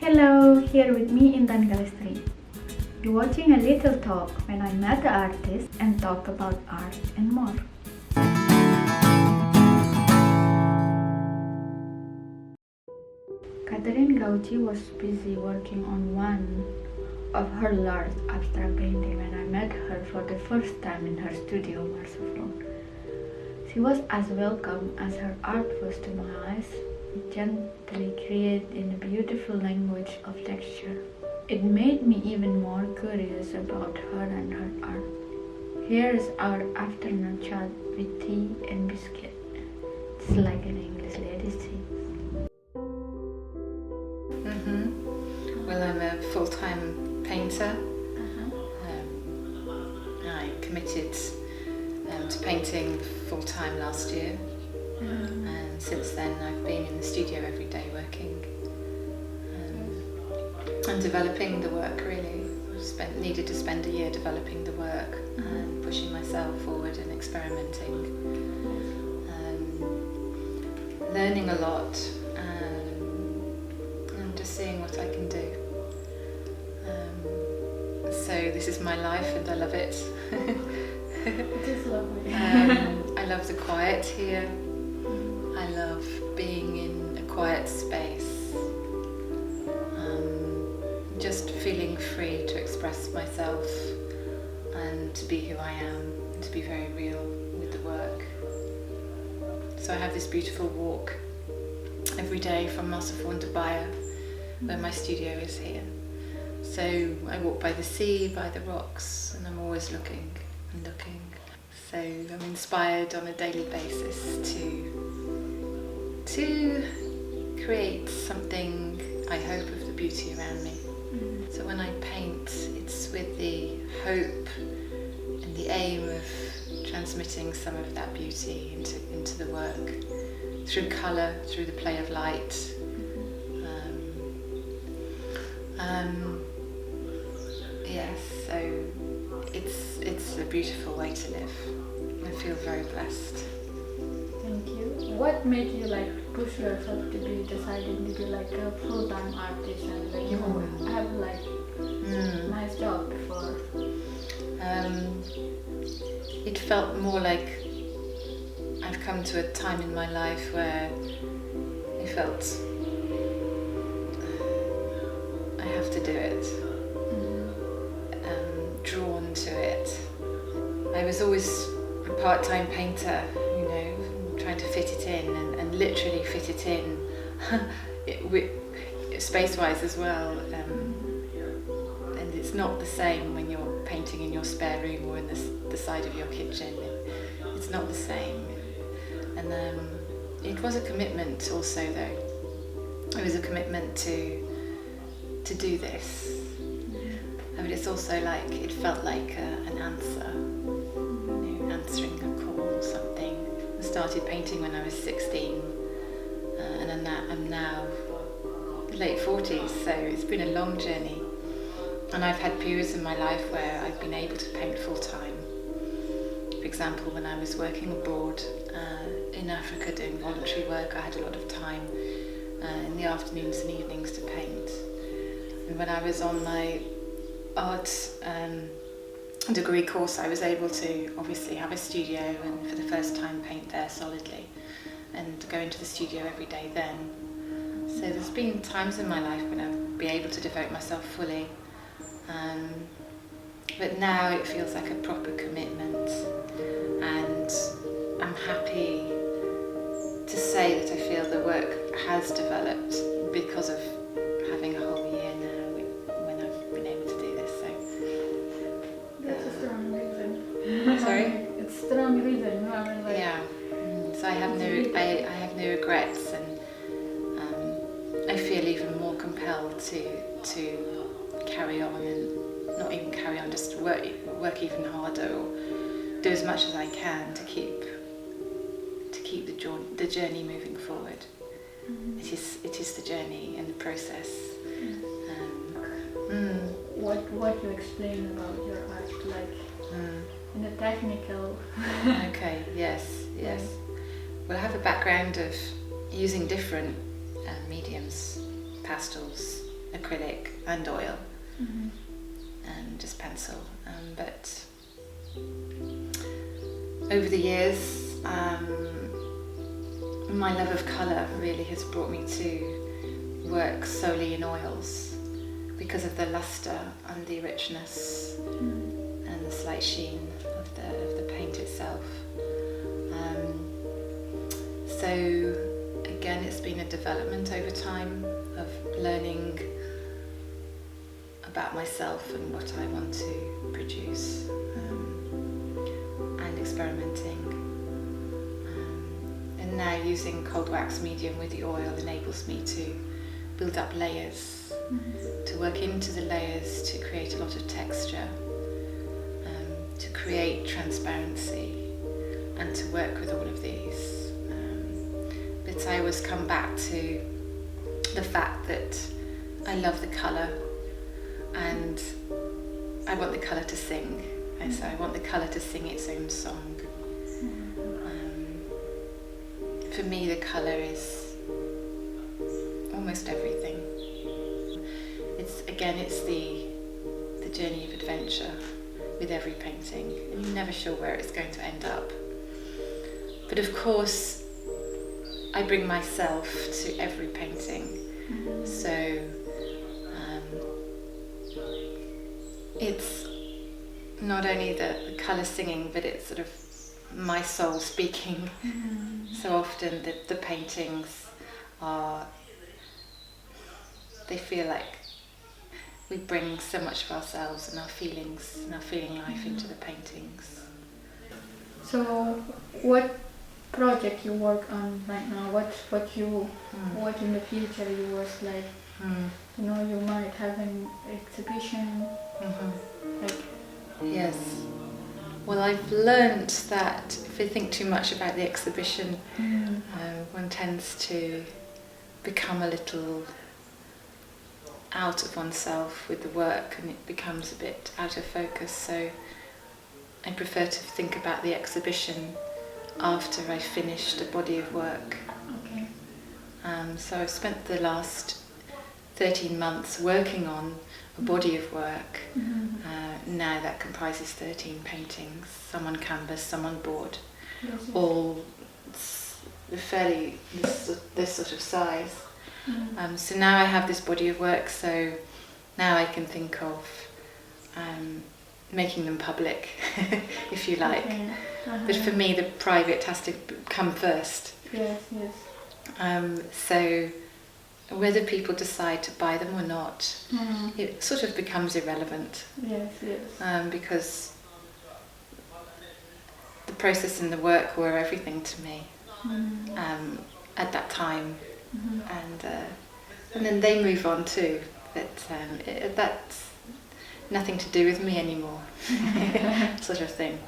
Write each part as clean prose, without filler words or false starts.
Hello, here with me in Gallery. You're watching a little talk when I met the artist and talk about art and more. Catherine Gauci was busy working on one of her large abstract paintings when I met her for the first time in her studio, Marseille. She was as welcome as her art was to my eyes, gently created in a beautiful language of texture. It made me even more curious about her and her art. Here's our afternoon chat with tea and biscuit. It's like an English lady sings. Well, I'm a full-time painter. I committed to painting full-time last year, and since then I've been in the studio every day working and developing the work. Really, needed to spend a year developing the work and pushing myself forward and experimenting, learning a lot, and just seeing what I can do. So this is my life and I love it. It is lovely. I love the quiet here. I love being in a quiet space. Just feeling free to express myself and to be who I am and to be very real with the work. So I have this beautiful walk every day from Marseille to Bayer, where my studio is here. So I walk by the sea, by the rocks, and I'm always looking and looking. So I'm inspired on a daily basis to create something, I hope, of the beauty around me. So when I paint, it's with the hope and the aim of transmitting some of that beauty into the work through colour, through the play of light. Yes, so it's a beautiful way to live. I feel very blessed. Thank you. What made you push yourself to be deciding to be a full-time artist and you have nice job before? It felt more like I've come to a time in my life where I felt I have to do it. Drawn to it. I was always a part-time painter, trying to fit it in and literally fit it in, space-wise as well. And it's not the same when you're painting in your spare room or in the side of your kitchen. It's not the same. And it was a commitment also, though. It was a commitment to do this. But it's also it felt like an answer, answering a call or something. I started painting when I was 16, and I'm now late 40s, so it's been a long journey. And I've had periods in my life where I've been able to paint full time. For example, when I was working abroad in Africa doing voluntary work, I had a lot of time in the afternoons and evenings to paint. And when I was on my art degree course, I was able to obviously have a studio and for the first time paint there solidly and go into the studio every day then. So there's been times in my life when I've been able to devote myself fully, but now it feels like a proper commitment, and I'm happy to say that I feel the work has developed because of having a whole year now when I've been able to do this. So that's a strong reason. Sorry? It's a strong reason. Yeah. So I have no regrets, and I feel even more compelled to carry on, and not even carry on, just work even harder, or do as much as I can to keep the journey moving forward. It is the journey and the process. What you explain about your art, in a technical. Okay. Yes. Well, I have a background of using different mediums, pastels, acrylic and oil, Mm-hmm. and just pencil. But over the years, my love of colour really has brought me to work solely in oils because of the lustre and the richness and the slight sheen of the paint itself. So again, it's been a development over time of learning about myself and what I want to produce, and experimenting. And now using cold wax medium with the oil enables me to build up layers, to work into the layers, to create a lot of texture, to create transparency, and to work with all of these. But I always come back to the fact that I love the colour, and I want the colour to sing. And so I want the colour to sing its own song. For me, the colour is almost everything. It's the journey of adventure with every painting, and you're never sure where it's going to end up. But of course, I bring myself to every painting. So it's not only the colour singing, but it's sort of my soul speaking. So often the paintings they feel like we bring so much of ourselves and our feelings and our feeling life into the paintings. So, what project you work on right now? What in the future you was like? You know, you might have an exhibition. Like. Yes. Well, I've learned that if I think too much about the exhibition, one tends to become a little out of oneself with the work, and it becomes a bit out of focus. So I prefer to think about the exhibition after I've finished a body of work. Okay. So I've spent the last 13 months working on a body of work. Now that comprises 13 paintings, some on canvas, some on board, all fairly this sort of size. So now I have this body of work, so now I can think of making them public, if you like. Okay. But for me, the private has to come first. Yes, yes. So whether people decide to buy them or not, it sort of becomes irrelevant. Yes, yes. Because the process and the work were everything to me at that time, and then they move on too. But that's nothing to do with me anymore, sort of thing.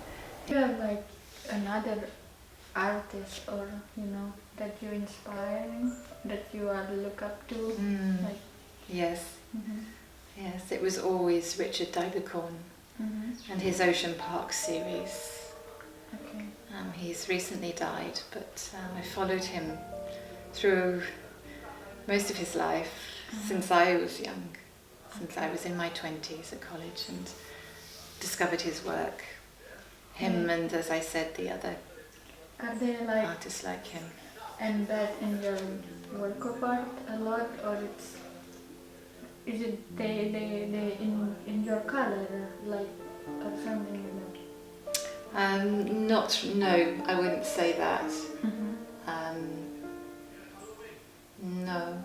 Do you have like another artist, or that you inspiring, that you are look up to? Like. Yes. Yes, it was always Richard Daibucorn and his Ocean Park series. Okay. He's recently died, but I followed him through most of his life since I was young, since I was in my 20s at college, and discovered his work. Him and, as I said, the other Are they like artists like him. embed in your work of art a lot, or is it they in your color, like, or something like No, I wouldn't say that. No.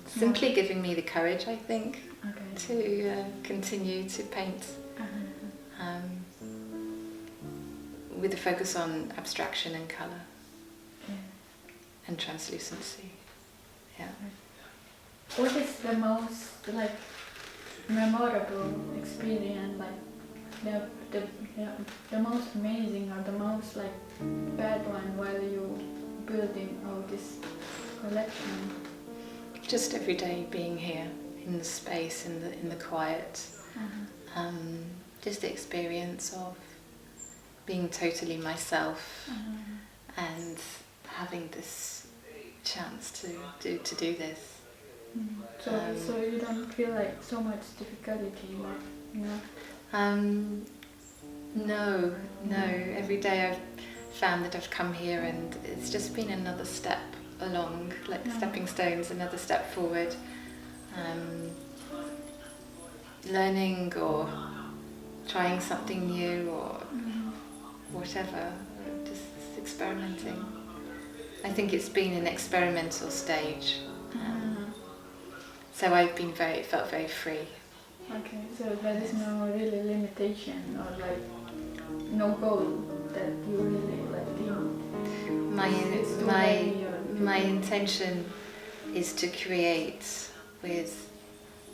Simply giving me the courage, I think, to continue to paint with a focus on abstraction and colour and translucency. Yeah. What is the most like memorable experience, like the most amazing or the most like bad one while you building out this collection? Just every day being here in the space, in the quiet, just the experience of being totally myself and having this chance to do this. So you don't feel like so much difficulty, you know? No. Every day I've found that I've come here and it's just been another step along, like stepping stones, another step forward. Learning or trying something new or whatever, just experimenting. I think it's been an experimental stage. So I've been felt very free. Okay, so there is no really limitation or like no goal that you really like think. My intention is to create with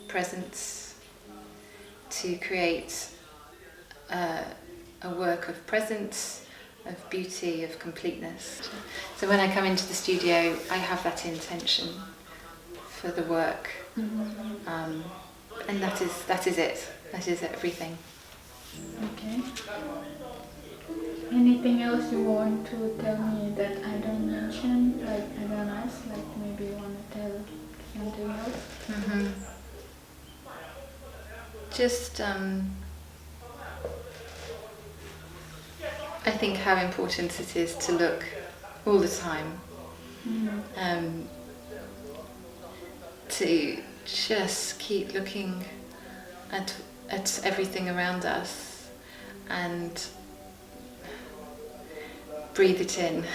presence, to create a work of presence, of beauty, of completeness. So when I come into the studio, I have that intention for the work, and that is it. That is everything. Okay. Anything else you want to tell me that I don't mention? Like I don't ask. Like maybe you want to tell something else? Just I think how important it is to look all the time. To just keep looking at everything around us and breathe it in,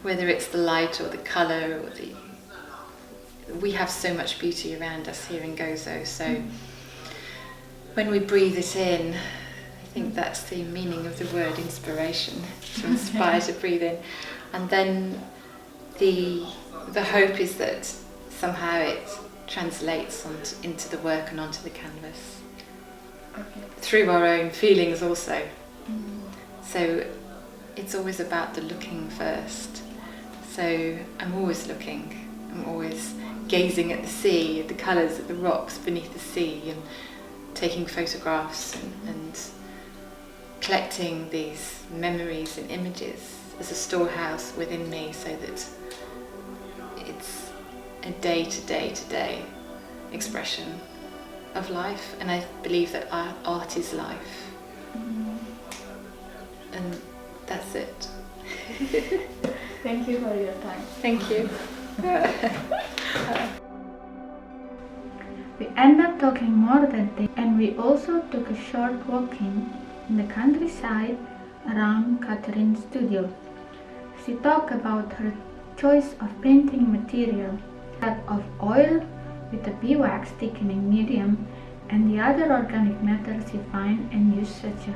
whether it's the light or the colour or we have so much beauty around us here in Gozo, so when we breathe it in, I think that's the meaning of the word inspiration, to inspire to breathe in. And then the hope is that somehow it translates into the work and onto the canvas. Okay. Through our own feelings also. So it's always about the looking first. So I'm always looking, I'm always gazing at the sea, at the colours, at the rocks beneath the sea, and taking photographs and collecting these memories and images as a storehouse within me, so that it's a day-to-day expression of life. And I believe that art is life. And that's it. Thank you for your time. Thank you. We ended up talking more that day, and we also took a short walking in the countryside around Catherine's studio. She talked about her choice of painting material, that of oil with a beeswax thickening medium, and the other organic matter she found and used, such as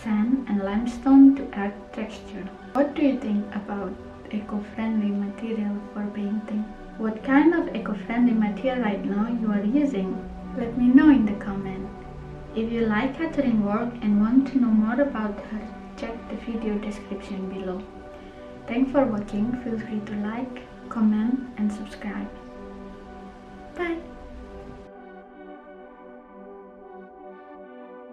sand and limestone, to add texture. What do you think about eco-friendly material for painting? What kind of eco-friendly material right now you are using? Let me know in the comment. If you like Catherine's work and want to know more about her, check the video description below. Thanks for watching. Feel free to like, comment and subscribe. Bye!